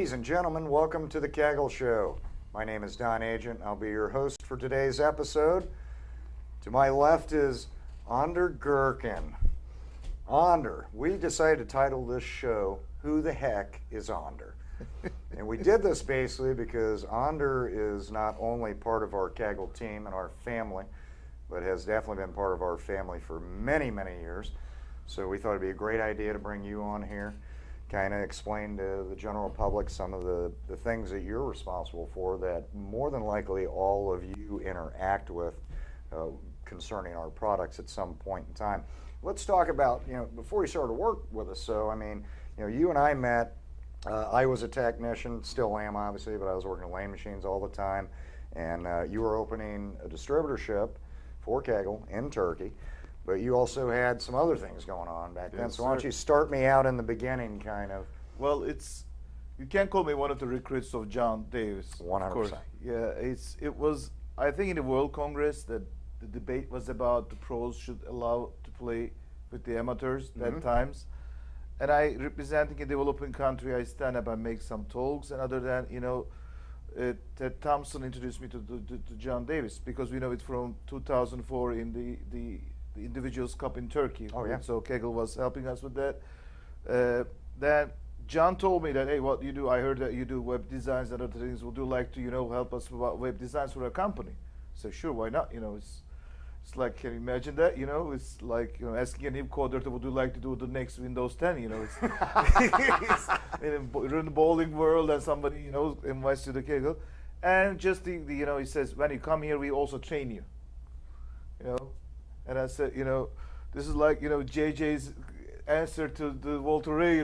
Ladies and gentlemen, welcome to the Kegel Show. My name is Don Agent. I'll be your host for today's episode. To my left is Onder Gurkan. Onder, we decided to title this show, Who the Heck is Onder? And we did this basically because Onder is not only part of our Kegel team and our family, but has definitely been part of our family for many, many years. So we thought it'd be a great idea to bring you on here, kind of explain to the general public some of the things that you're responsible for that more than likely all of you interact with concerning our products at some point in time. Let's talk about, before you started to work with us, so you and I met, I was a technician, still am obviously, but I was working lane machines all the time, and you were opening a distributorship for Kegel in Turkey. But you also had some other things going on back then. So why don't you start me out in the beginning, kind of? Well, you can't call me one of the recruits of John Davis. 100%. Of course. Yeah, it was. I think in the World Congress that the debate was about the pros should allow to play with the amateurs at times. And I, representing a developing country, I stand up and make some talks. And other than Ted Thompson introduced me to John Davis because we know it from 2004 in the Individuals Cup in Turkey. Oh, yeah. So Kegel was helping us with that. Then John told me that, hey, what you do, I heard that you do web designs and other things. Would you like to, help us with web designs for a company? So sure, why not? It's like, can you imagine that? It's like asking a new coder, would you like to do the next Windows 10? It's, it's in the bowling world, and somebody invites you to Kegel, and just he says, when you come here, we also train you. And I said, this is like, JJ's answer to the Walter Ray,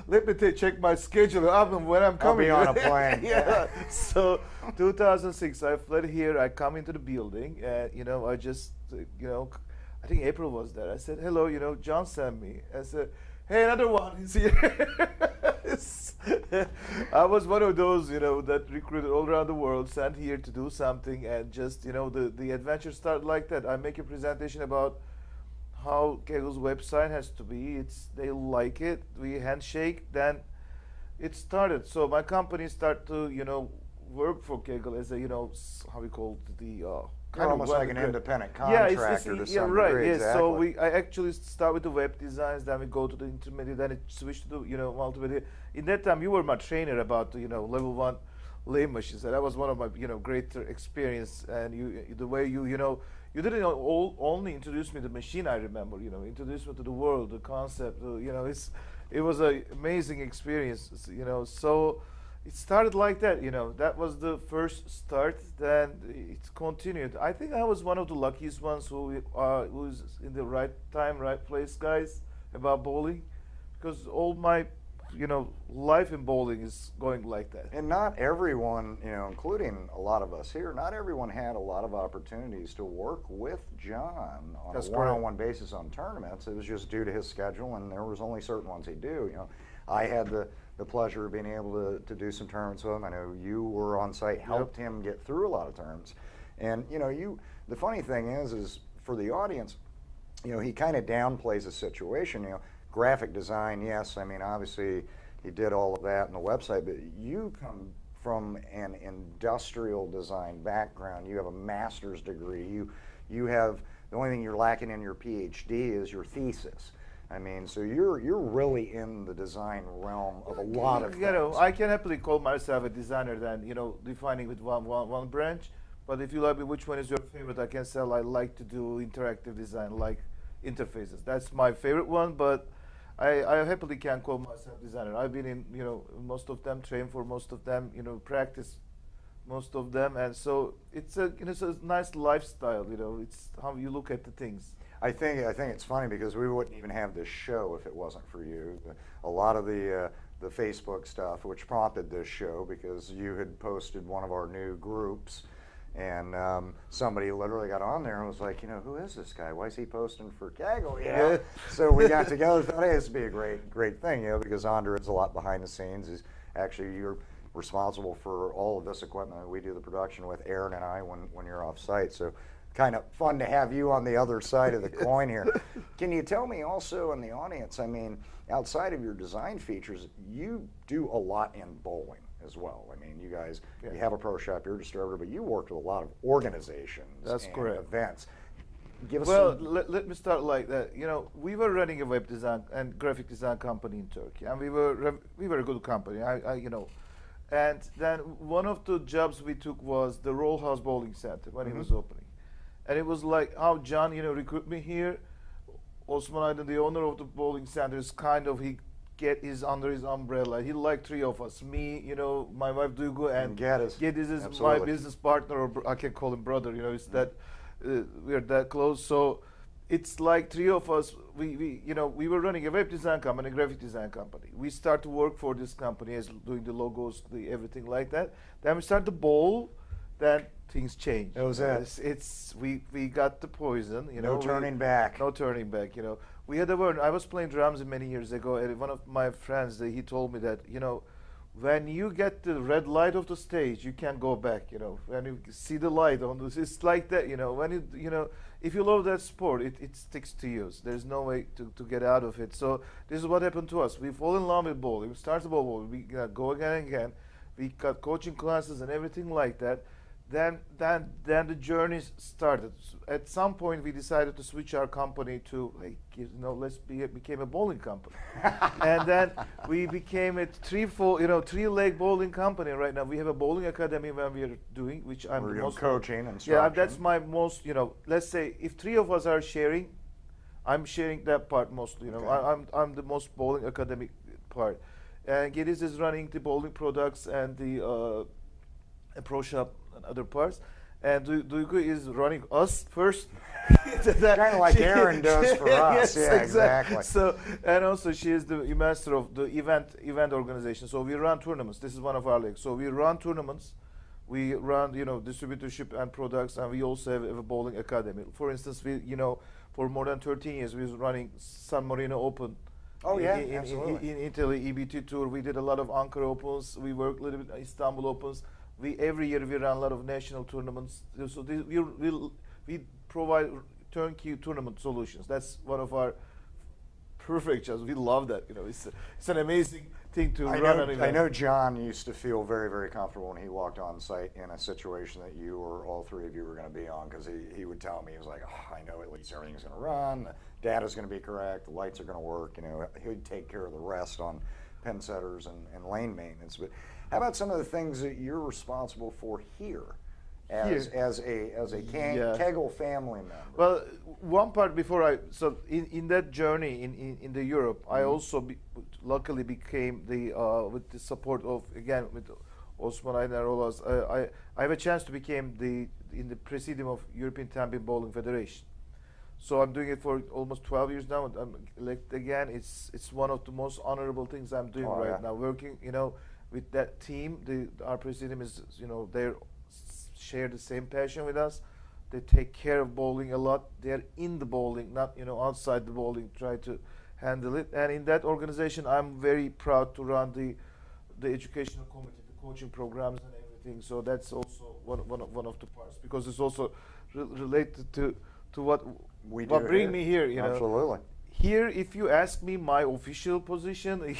let me check my schedule when I'm coming. I'll be on a plane. Yeah. So 2006, I fled here. I come into the building, and, I just, I think April was there. I said, hello, John sent me. I said, hey, another one is here. I was one of those, that recruited all around the world, sent here to do something, and just, the adventure started like that. I make a presentation about how Kegel's website has to be. They like it. We handshake. Then it started. So my company started to, work for Kegel as a, how we call it, Kind of almost like an independent contractor to some right, degree. Yeah, exactly. So I actually start with the web designs, then we go to the intermediate, then it switched to the, multimedia. In that time, you were my trainer about, level 1 lane machines, and that was one of my, greater experience. And the way you didn't only introduce me to the machine, I remember, introduced me to the world, the concept, it was an amazing experience, so it started like that, that was the first start, then it continued. I think I was one of the luckiest ones who's in the right time, right place, guys, about bowling, because all my, life in bowling is going like that. And not everyone, including a lot of us here, not everyone had a lot of opportunities to work with John on a one-on-one basis on tournaments. It was just due to his schedule, and there was only certain ones he'd do. I had the pleasure of being able to do some tournaments with him. I know you were on site, helped him get through a lot of tournaments. And the funny thing is for the audience, he kind of downplays the situation. Graphic design, yes, obviously he did all of that in the website, but you come from an industrial design background. You have a master's degree. You have, the only thing you're lacking in your PhD is your thesis. So you're really in the design realm of a lot of things. I can happily call myself a designer than, defining with one branch. But if you like me, which one is your favorite? I can say I like to do interactive design, like interfaces. That's my favorite one, but I happily can call myself designer. I've been in, most of them, trained for most of them, practice most of them, and so it's a nice lifestyle. It's how you look at the things. I think it's funny because we wouldn't even have this show if it wasn't for you. A lot of the Facebook stuff, which prompted this show, because you had posted one of our new groups, and somebody literally got on there and was like, who is this guy? Why is he posting for Kegel? Yeah. So we got together and thought, hey, this would be a great thing, because Onder is a lot behind the scenes. You're responsible for all of this equipment that we do the production with, Aaron and I, when you're off site. So kind of fun to have you on the other side of the coin here. Can you tell me also in the audience, I mean, outside of your design features, you do a lot in bowling as well. I mean, you guys, you have a pro shop, you're a distributor, but you worked with a lot of organizations That's and correct. events. Give us Well, some... let me start like that. You know, we were running a web design and graphic design company in Turkey, and we were a good company. You know, and then one of the jobs we took was the Roll House Bowling Center when it was opening, and it was like how John, you know, recruit me here. Osman Aydın, the owner of the bowling center, is kind of he get his under his umbrella. He liked three of us, me, you know, my wife Duygu, and Gedis is my business partner, or I can call him brother. You know, it's that. We're that close, so it's like three of us. We you know, we were running a web design company, a graphic design company. We start to work for this company as doing the logos, the everything like that. Then we start to bowl. Then things change. That was it. It's we got the poison. You know, no turning back. No turning back. You know, we had a word. I was playing drums many years ago, and one of my friends, he told me that, you know, when you get the red light of the stage, you can't go back. You know, when you see the light on this, it's like that. You know, when you know, if you love that sport, it sticks to you. So there's no way to get out of it. So this is what happened to us. We fall in love with bowling. We start the bowling. We go again and again. We got coaching classes and everything like that. Then the journey started. At some point, we decided to switch our company to, like, you know, became a bowling company, and then we became a three-leg bowling company. Right now, we have a bowling academy where we are doing, which I'm the most coaching and yeah. That's my most. You know, let's say if three of us are sharing, I'm sharing that part mostly. You know, I'm the most bowling academic part, and Gedis is running the bowling products and the pro shop and other parts, and Duygu is running us first. Kind of like Aaron does for us. Yes, yeah, exactly. So, and also she is the master of the event organization. So we run tournaments. This is one of our legs. So we run tournaments. We run, you know, distributorship and products, and we also have a bowling academy. For instance, we, you know, for more than 13 years, we was running San Marino Open. Oh yeah, absolutely. In Italy, EBT tour. We did a lot of Ankara Opens. We worked a little bit Istanbul Opens. Every year we run a lot of national tournaments. So we provide turnkey tournament solutions. That's one of our perfect jobs. We love that. You know, it's an amazing thing to run an event. I know John used to feel very, very comfortable when he walked on site in a situation that you or all three of you were going to be on, because he would tell me, he was like, oh, I know at least everything's going to run, the data's going to be correct, the lights are going to work. You know, he'd take care of the rest on pen setters and lane maintenance. But how about some of the things that you're responsible for here as a Kegel family member? Well, one part before in that journey in the Europe, I also luckily became with the support of, again, with Osman Aydın and Rolas, I have a chance to become in the presidium of European Ten-Pin Bowling Federation. So I'm doing it for almost 12 years now. I'm elected again. It's one of the most honorable things I'm doing now. Working, you know, with that team. Our presidium is, you know, they share the same passion with us. They take care of bowling a lot. They're in the bowling, not, you know, outside the bowling. Try to handle it. And in that organization, I'm very proud to run the educational committee, the coaching programs and everything. So that's also one of the parts, because it's also related to what bring me here. You know, absolutely. Here, if you ask me my official position,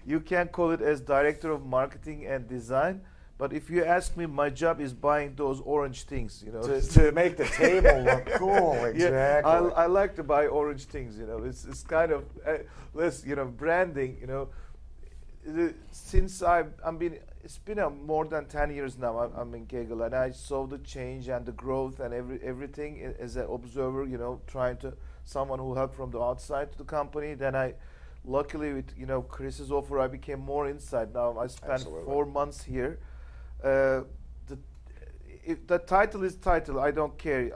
you can call it as director of marketing and design. But if you ask me, my job is buying those orange things, you know, to make the table look cool. Exactly. Yeah, I like to buy orange things. You know, it's kind of less, you know, branding. You know, since it's been more than 10 years now. I'm in Kegel, and I saw the change and the growth and everything as an observer. You know, trying to someone who helped from the outside to the company. Then luckily with, you know, Chris's offer, I became more inside. Now I spent 4 months here. The title is title. I don't care.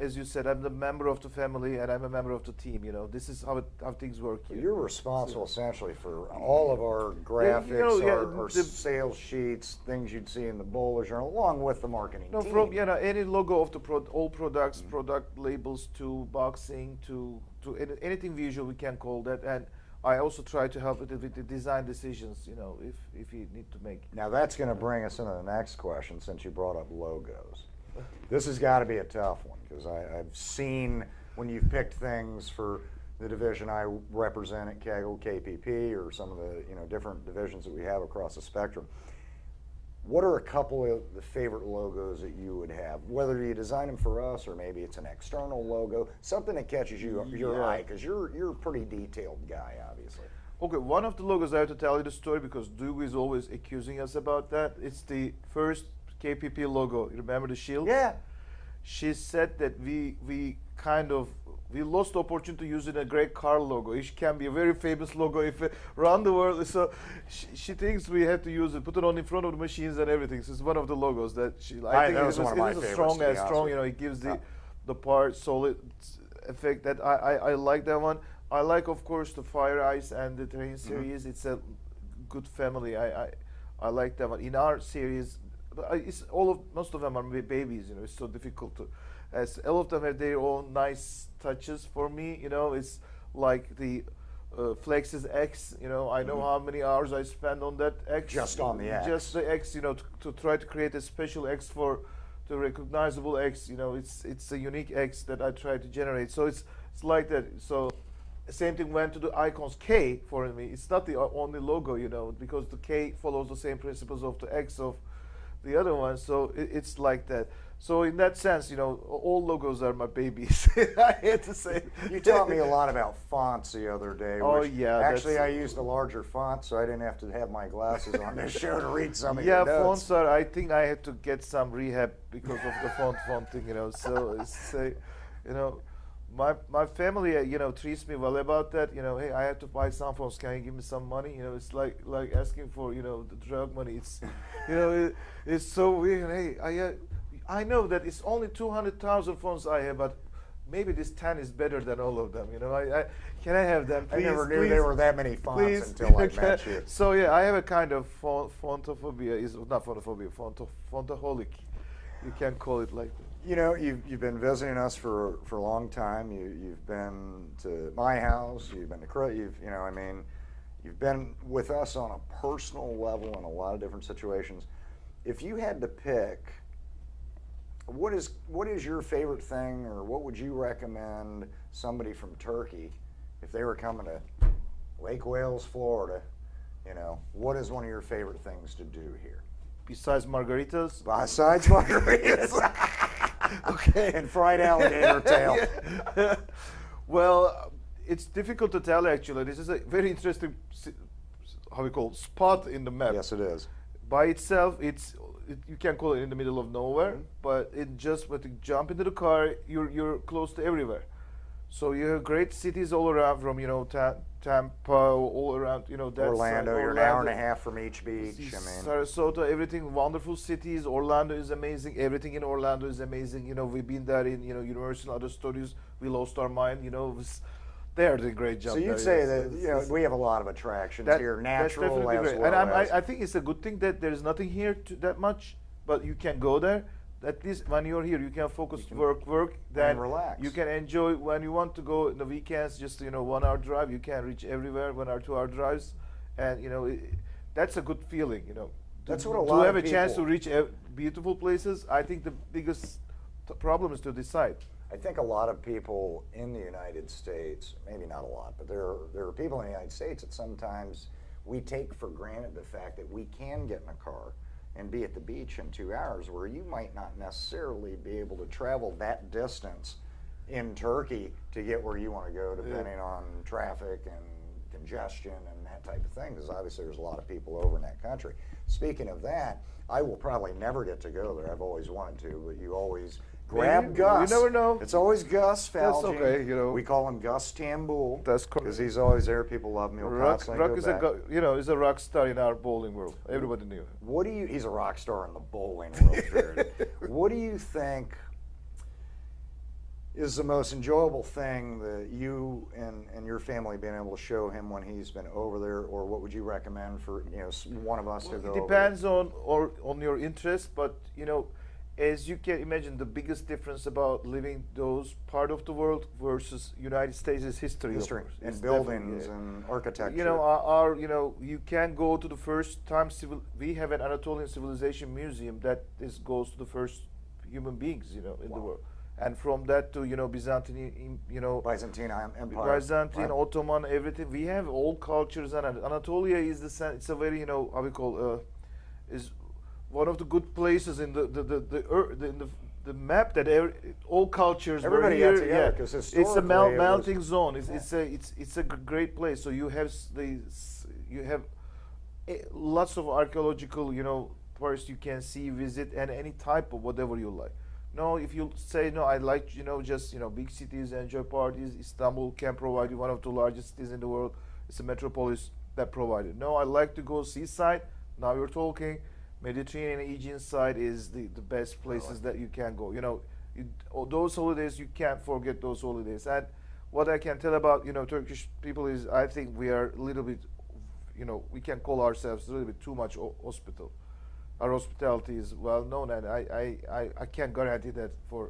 As you said, I'm the member of the family, and I'm a member of the team. You know, this is how things work here. You're responsible essentially for all of our graphics, our sales sheets, things you'd see in the Bowler Journal, along with the marketing team. From, you know, any logo of the all products, product labels, to boxing, to anything visual, we can call that. And I also try to help with the design decisions, you know, if you need to make. Now that's going to bring us into the next question, since you brought up logos. This has got to be a tough one because I've seen when you've picked things for the division I represent at Kegel, KPP, or some of the different divisions that we have across the spectrum. What are a couple of the favorite logos that you would have? Whether you design them for us or maybe it's an external logo, something that catches your eye because you're a pretty detailed guy, obviously. Okay, one of the logos I have to tell you the story because Dugu is always accusing us about that. It's the first KPP logo. You remember the shield? Yeah. She said that we lost the opportunity to use it in a great car logo. It can be a very famous logo if around the world. So she thinks we had to use it, put it on in front of the machines and everything. So it's one of the logos that I think that was one of my it is a favorites, strong. It gives the part solid effect. That I like that one. I like, of course, the Fire Ice and the Train series. It's a good family. I like that one. In our series, most of them are babies. It's so difficult to. As all of them have their own nice touches for me. It's like the Flex's X. I know how many hours I spend on that X. Just on the X. Just the X. To try to create a special X for the recognizable X. It's a unique X that I try to generate. So it's like that. So same thing went to the icons K for me. It's not the only logo, because the K follows the same principles of the X of the other one. So it's like that. So in that sense, all logos are my babies. I had to say. You taught me a lot about fonts the other day. Oh yeah. Actually, I used a larger font, so I didn't have to have my glasses on this show to read some of your notes. Fonts are. I think I had to get some rehab because of the font thing. So it's my family, treats me well about that. Hey, I have to buy some fonts. Can you give me some money? It's like asking for the drug money. It's it's so weird. Hey, I know that it's only 200,000 fonts I have, but maybe this 10 is better than all of them. Can I have them? Please, I never knew there were that many fonts please. until I met you. So yeah, I have a kind of fontophobia. Is not fontophobia, fontoholic. You can call it like that. You've been visiting us for a long time. You've been to my house. You've been to you've been with us on a personal level in a lot of different situations. If you had to pick, what is your favorite thing, or what would you recommend somebody from Turkey if they were coming to Lake Wales, Florida? What is one of your favorite things to do here? Besides margaritas? Besides margaritas. Okay. And fried alligator tail. Yeah. Well, it's difficult to tell actually. This is a very interesting, spot in the map. Yes, it is. By itself, you can call it in the middle of nowhere, but when you jump into the car, you're close to everywhere. So you have great cities all around from Tampa, all around that Orlando. side. You're an hour and a half from each beach. Sarasota, everything wonderful cities. Orlando is amazing. Everything in Orlando is amazing. We've been there in Universal and other studios. We lost our mind. They're doing a great job. So you'd say that we have a lot of attractions here, natural as great. well. And I think it's a good thing that there's nothing here that much, but you can go there. At least when you're here, you can focus, work, then relax. You can enjoy when you want to go in the weekends. Just 1 hour drive, you can reach everywhere. 1 or 2 hour drives, and that's a good feeling. That's what a lot of people. To have a chance to people. reach beautiful places, I think the biggest problem is to decide. I think a lot of people in the United States, maybe not a lot, but there are people in the United States that sometimes we take for granted the fact that we can get in a car and be at the beach in 2 hours, where you might not necessarily be able to travel that distance in Turkey to get where you want to go, depending on traffic and congestion and that type of thing, because obviously there's a lot of people over in that country. Speaking of that, I will probably never get to go there. I've always wanted to, but you always grab Gus. You never know. It's always Gus Falgin. That's okay, We call him Gus Tambul. That's correct. Because he's always there. People love him. He'll constantly go back. is a rock star in our bowling world. Everybody knew. He's a rock star in the bowling world, Jared. What do you think is the most enjoyable thing that you and your family been able to show him when he's been over there, or what would you recommend for one of us to go? It depends on your interest, but as you can imagine, the biggest difference about living those part of the world versus United States is history. And buildings and architecture. You can go to the first time we have an Anatolian civilization museum that goes to the first human beings, in the Wow. world. And from that to Byzantine, Byzantine Empire. Byzantine, Right. Ottoman, everything. We have all cultures, and Anatolia is it's a very how we call is one of the good places in the map that all cultures Everybody were got here. together, Yeah, 'cause it's a historically it was- melting zone. Yeah. It's a great place. So you have you have lots of archaeological parts you can see, visit, and any type of whatever you like. No, if you say no, I like just big cities, enjoy parties. Istanbul can provide you one of the largest cities in the world. It's a metropolis that provided. No, I like to go seaside. Now you're talking. Mediterranean and Aegean side is the best places that you can go. Those holidays, you can't forget those holidays. And what I can tell about Turkish people is I think we are a little bit, we can call ourselves a little bit too much hospital. Our hospitality is well known, and I can't guarantee that for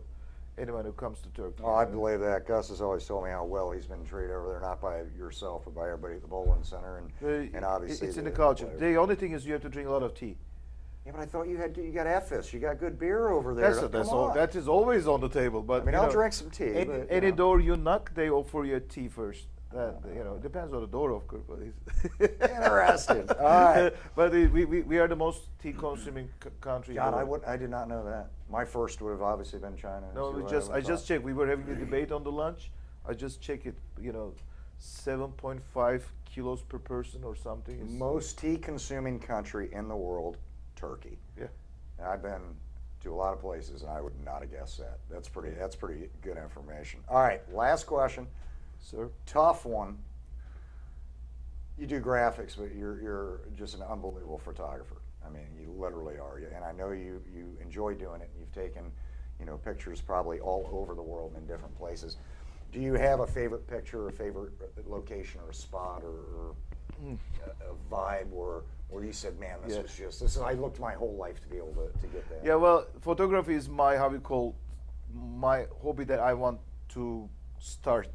anyone who comes to Turkey. Oh, I believe that. Gus has always told me how well he's been treated over there, not by yourself, but by everybody at the bowling center, and obviously it's in the culture. players. The only thing is you have to drink a lot of tea. Yeah, but I thought you got Ephes. You got good beer over there. That's Come all. on. That is always on the table. But I mean, I'll drink some tea. Any, but, any door you knock, they offer you a tea first. That depends on the door, of course. But Interesting. All right. But we are the most tea consuming country. God, in the world. I did not know that. My first would have obviously been China. No, I just checked. We were having a debate on the lunch. I just checked it. 7.5 kilos per person or something. It's- Most tea-consuming country in the world, Turkey. Yeah. And I've been to a lot of places, and I would not have guessed that. That's pretty good information. All right, last question. Sir. Tough one. You do graphics, but you're just an unbelievable photographer. I mean, you literally are. And I know you enjoy doing it. And you've taken, pictures probably all over the world in different places. Do you have a favorite picture, a favorite location, or a spot, or a vibe where you said, "Man, I looked my whole life to be able to get that." Yeah, well, photography is my my hobby that I want to start.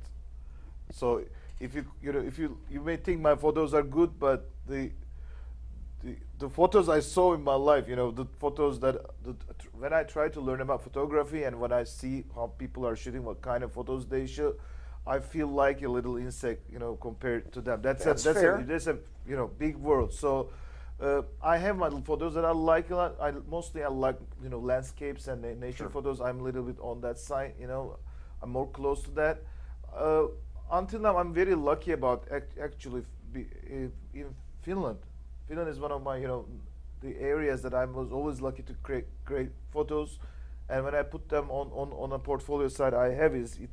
So if you may think my photos are good, but the photos I saw in my life, the photos when I try to learn about photography and when I see how people are shooting, what kind of photos they shoot, I feel like a little insect, compared to them. That's fair. That's a big world. So I have my photos that I like a lot. I like landscapes and nature Sure. photos. I'm a little bit on that side. I'm more close to that. Until now, I'm very lucky about actually in Finland. Finland is one of my the areas that I was always lucky to create great photos. And when I put them on a portfolio side,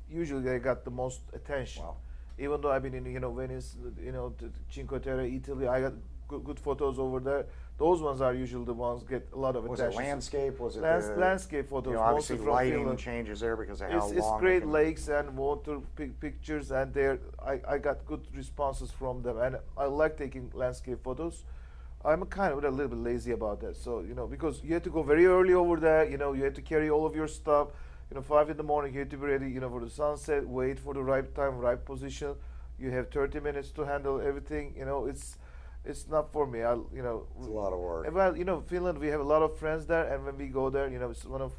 usually I got the most attention. Wow. Even though I've been in Venice, the Cinque Terre, Italy, I got good photos over there. Those ones are usually the ones get a lot of Was attention. it landscape? Was it landscape photos? obviously mostly from lighting Finland. changes there because of how It's long. Great it can- Lakes and water pictures, and I got good responses from them, and I like taking landscape photos. I'm kind of a little bit lazy about that, so because you have to go very early over there. You have to carry all of your stuff. 5 in the morning, you have to be ready. For the sunset, wait for the right time, right position. You have 30 minutes to handle everything. It's not for me. It's a lot of work. Well, Finland, we have a lot of friends there, and when we go there, it's one of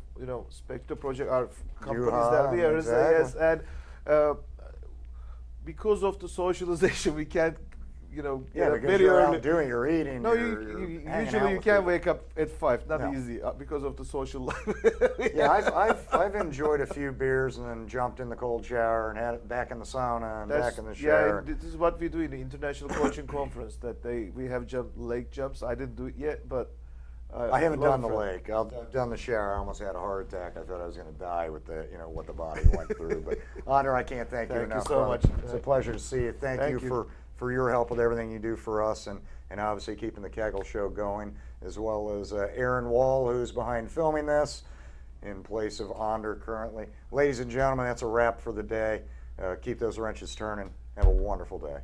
Spectre Project, our companies that we are. exactly. Yes, and because of the socialization, we can't, get up Because very you're early. out doing your eating. No, you're you hanging out usually you with can't people. wake up at 5. Not No. easy because of the social life. Yeah, I've enjoyed a few beers and then jumped in the cold shower and had it back in the sauna and back in the shower. Yeah, this is what we do in the International Coaching Conference. That we have lake jumps. I didn't do it yet, but I haven't love done the it. lake. I've done the shower. I almost had a heart attack. I thought I was going to die with what the body went through. But Onder, I can't thank you Thank you enough. so brother. much. It's a pleasure to see you. Thank you you. for your help with everything you do for us and obviously keeping the Kegel show going, as well as Aaron Wall, who's behind filming this in place of Onder currently. Ladies and gentlemen, that's a wrap for the day. Keep those wrenches turning. Have a wonderful day.